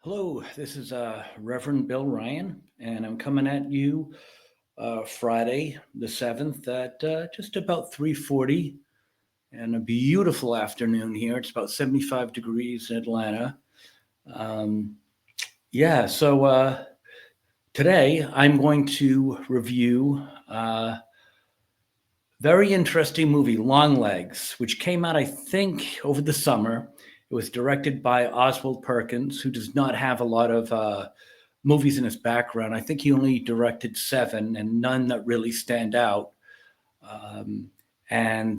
Hello, this is Reverend Bill Ryan, and I'm coming at you Friday the 7th at just about 3:40, and a beautiful afternoon here. It's about 75 degrees in Atlanta. Um, yeah, so today I'm going to review a very interesting movie, Longlegs, which came out, I think, over the summer. It was directed by Oswald Perkins, who does not have a lot of movies in his background. I think he only directed seven, and none that really stand out. Um, and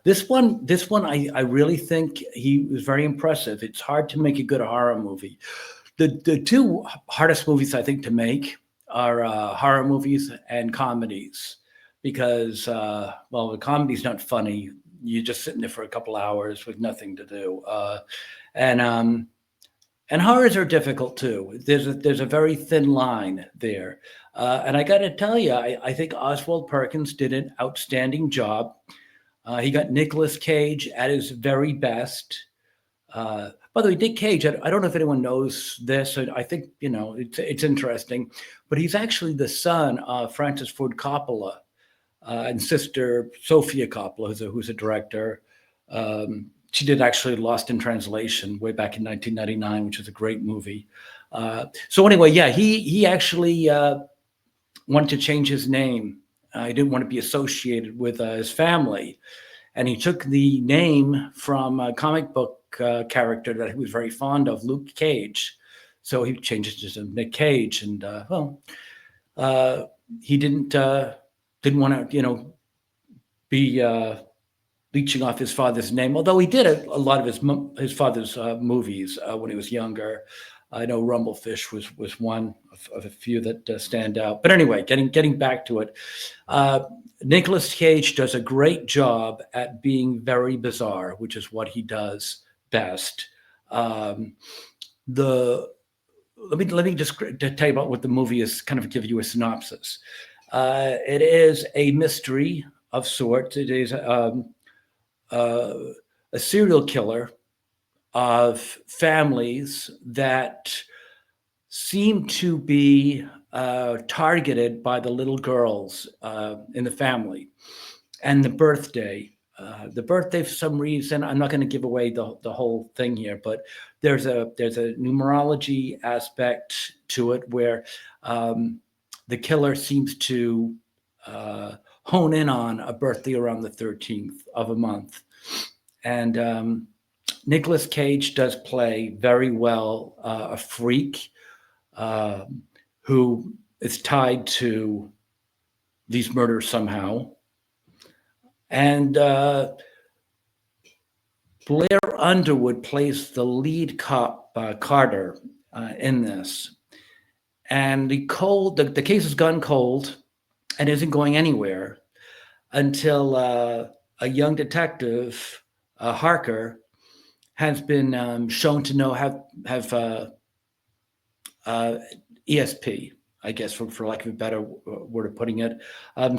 this one, I really think he was very impressive. It's hard to make a good horror movie. The two hardest movies I think to make are horror movies and comedies, because well, the comedy's not funny. You're just sitting there for a couple hours with nothing to do, and um, and horrors are difficult too. There's a very thin line there, and I got to tell you, I think Oswald Perkins did an outstanding job. He got Nicolas Cage at his very best. By the way, Nick Cage, I don't know if anyone knows this. I think, it's interesting, but he's actually the son of Francis Ford Coppola and sister Sofia Coppola, who's a director. She did actually Lost in Translation way back in 1999, which is a great movie. So anyway, yeah, he actually wanted to change his name. He didn't want to be associated with his family, and he took the name from a comic book character that he was very fond of, Luke Cage. So he changed it to Nick Cage, and uh, he didn't want to, be leeching off his father's name. Although he did a lot of his father's movies when he was younger. I know Rumblefish was one of a few that stand out. But anyway, getting back to it, uh, Nicolas Cage does a great job at being very bizarre, which is what he does best. Um, the let me just tell you about what the movie is. Kind of give you a synopsis. It is a mystery of sorts. It is uh, a serial killer of families that seem to be targeted by the little girls in the family, and the birthday. The birthday, for some reason, I'm not going to give away the whole thing here, but there's a numerology aspect to it where um, the killer seems to uh, hone in on a birthday around the 13th of a month, and Nicolas Cage does play very well a freak uh, who is tied to these murders somehow. And Blair Underwood plays the lead cop, Carter, in this. And the case has gone cold and isn't going anywhere until a young detective, Harker, has been shown to have uh, ESP, I guess, for lack of a better word of putting it,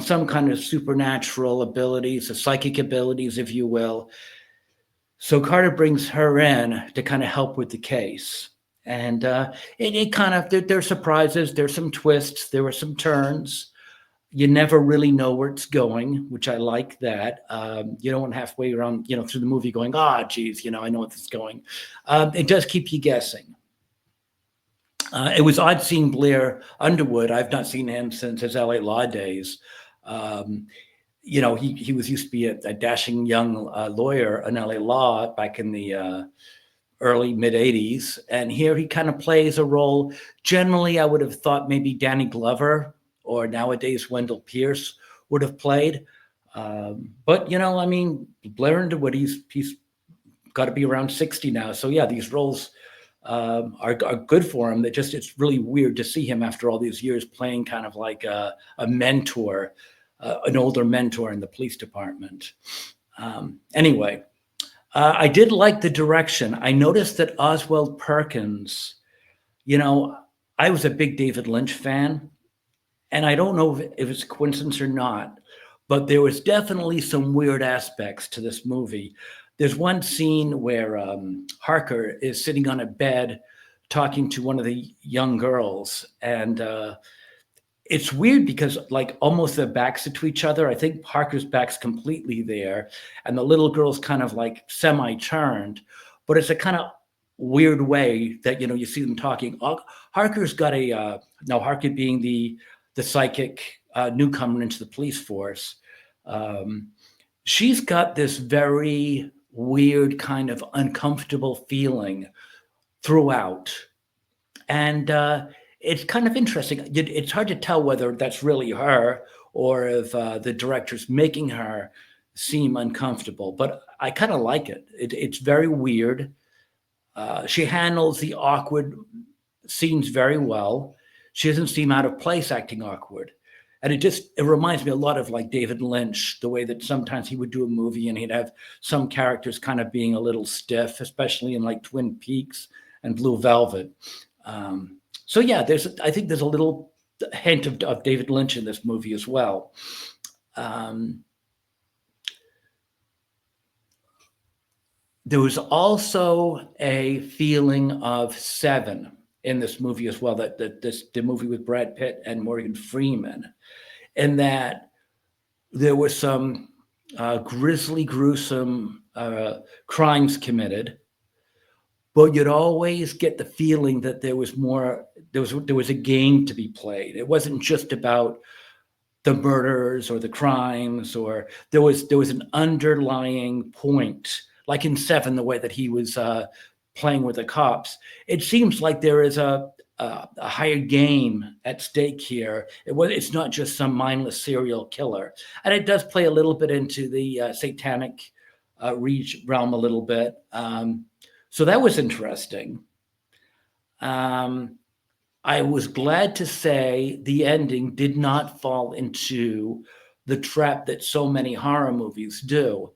some kind of supernatural abilities, the psychic abilities, if you will. So Carter brings her in to kind of help with the case. And it kind of, there's surprises, there's some twists, there were some turns. You never really know where it's going, which I like that. You don't want halfway around, through the movie going, geez, I know where this is going. It does keep you guessing. It was odd seeing Blair Underwood. I've not seen him since his LA Law days. Um, he was used to be a dashing young lawyer in LA Law back in the early mid '80s, and here he kind of plays a role. Generally, I would have thought maybe Danny Glover or nowadays Wendell Pierce would have played. But I mean, Blair Underwood, he's got to be around 60 now. So yeah, these roles are good for him. It's really weird to see him after all these years playing kind of like a mentor, an older mentor in the police department. Anyway, I did like the direction. I noticed that Oswald Perkins, you know, I was a big David Lynch fan, and I don't know if it's a coincidence or not, but there was definitely some weird aspects to this movie. There's one scene where Harker is sitting on a bed talking to one of the young girls, and it's weird because like almost their backs are to each other. I think Parker's back's completely there, and the little girl's kind of like semi-turned, but it's a kind of weird way that you see them talking. Harker's got a now Harker being the psychic newcomer into the police force. Um, she's got this very weird kind of uncomfortable feeling throughout, and it's kind of interesting. It's hard to tell whether that's really her or if the director's making her seem uncomfortable. But I kind of like it. It's very weird. She handles the awkward scenes very well. She doesn't seem out of place acting awkward. And it reminds me a lot of like David Lynch, the way that sometimes he would do a movie and he'd have some characters kind of being a little stiff, especially in like Twin Peaks and Blue Velvet. So yeah, I think there's a little hint of David Lynch in this movie as well. There was also a feeling of Seven in this movie as well. The movie with Brad Pitt and Morgan Freeman, in that there were some grisly, gruesome crimes committed, but you'd always get the feeling that there was more. There was a game to be played. It wasn't just about the murders or the crimes, or there was an underlying point, like in Seven, the way that he was playing with the cops. It seems like there is a higher game at stake here. It's not just some mindless serial killer, and it does play a little bit into the satanic realm a little bit. So that was interesting. I was glad to say the ending did not fall into the trap that so many horror movies do.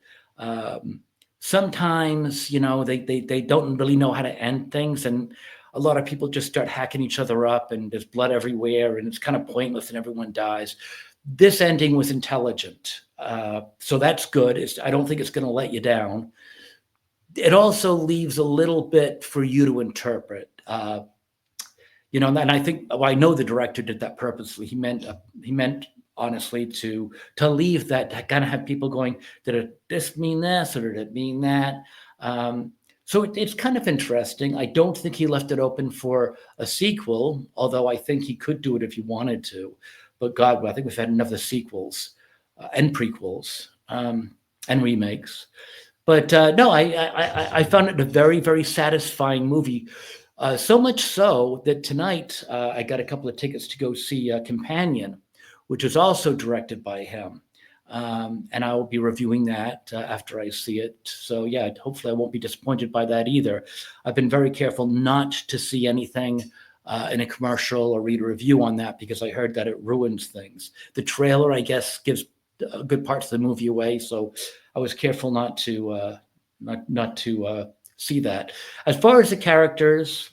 Sometimes, they don't really know how to end things, and a lot of people just start hacking each other up, and there's blood everywhere, and it's kind of pointless, and everyone dies. This ending was intelligent, so that's good. I don't think it's going to let you down. It also leaves a little bit for you to interpret. And I think, well, I know the director did that purposely. He meant honestly to leave that, to kind of have people going, did this mean this or did it mean that? So it's kind of interesting. I don't think he left it open for a sequel, although I think he could do it if he wanted to. But God, I think we've had enough of the sequels and prequels and remakes. But no, I found it a very, very satisfying movie. So much so that tonight I got a couple of tickets to go see Companion, which is also directed by him. And I will be reviewing that after I see it. So yeah, hopefully I won't be disappointed by that either. I've been very careful not to see anything in a commercial or read a review on that, because I heard that it ruins things. The trailer, I guess, gives good parts of the movie away. So I was careful not to see that. As far as the characters,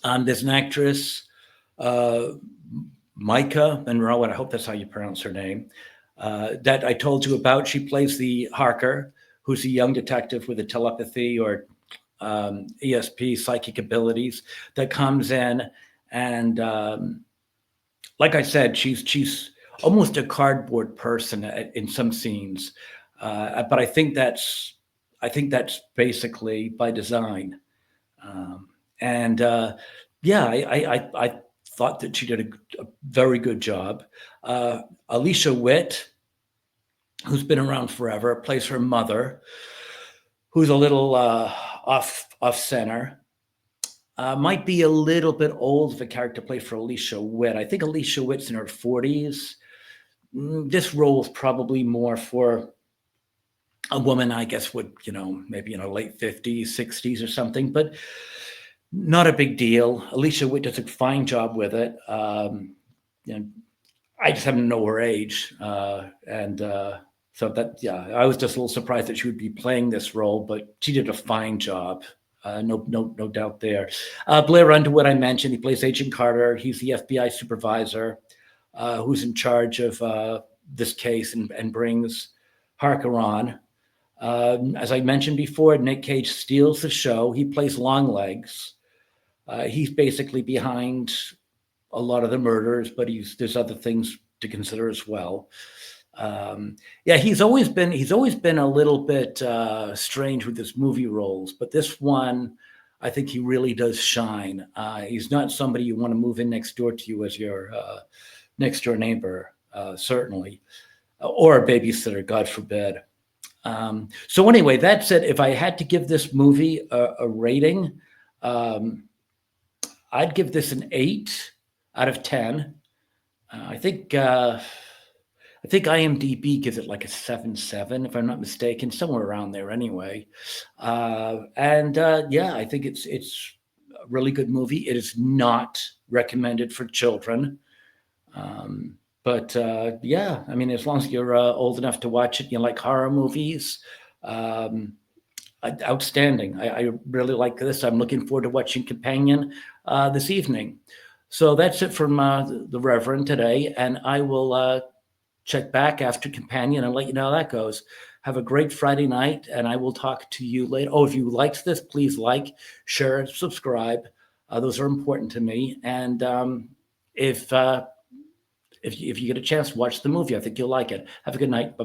there's an actress, Micah Monroe, and I hope that's how you pronounce her name, that I told you about. She plays the Harker, who's a young detective with a telepathy or ESP, psychic abilities, that comes in. And like I said, she's almost a cardboard person in some scenes. But I think that's basically by design. And yeah, I thought that she did a very good job. Alicia Witt, who's been around forever, plays her mother, who's a little off center. Might be a little bit old of a character to play for Alicia Witt. I think Alicia Witt's in her 40s. This role is probably more for a woman, I guess, would, maybe in her late 50s, 60s or something, but not a big deal. Alicia Witt does a fine job with it. I just happen to know her age. So that, yeah, I was just a little surprised that she would be playing this role, but she did a fine job. No doubt there. Blair Underwood, I mentioned, he plays Agent Carter. He's the FBI supervisor who's in charge of this case and brings Harker on. As I mentioned before, Nick Cage steals the show. He plays Longlegs, He's basically behind a lot of the murders, but there's other things to consider as well. Yeah, he's always been a little bit strange with his movie roles, but this one, I think he really does shine. He's not somebody you want to move in next door to you as your next door neighbor, certainly, or a babysitter, God forbid. So anyway, that's it. If I had to give this movie a rating, um, I'd give this an 8 out of 10. I think IMDb gives it like a 7.7, if I'm not mistaken, somewhere around there anyway. And yeah, I think it's a really good movie. It is not recommended for children. Um, but yeah, I mean, as long as you're old enough to watch it, you like horror movies, um, outstanding. I really like this. I'm looking forward to watching Companion this evening. So that's it from the Reverend today, and I will check back after Companion and let you know how that goes. Have a great Friday night, and I will talk to you later. Oh, if you liked this, please like, share, subscribe. Those are important to me. And if you get a chance, watch the movie. I think you'll like it. Have a good night. Bye.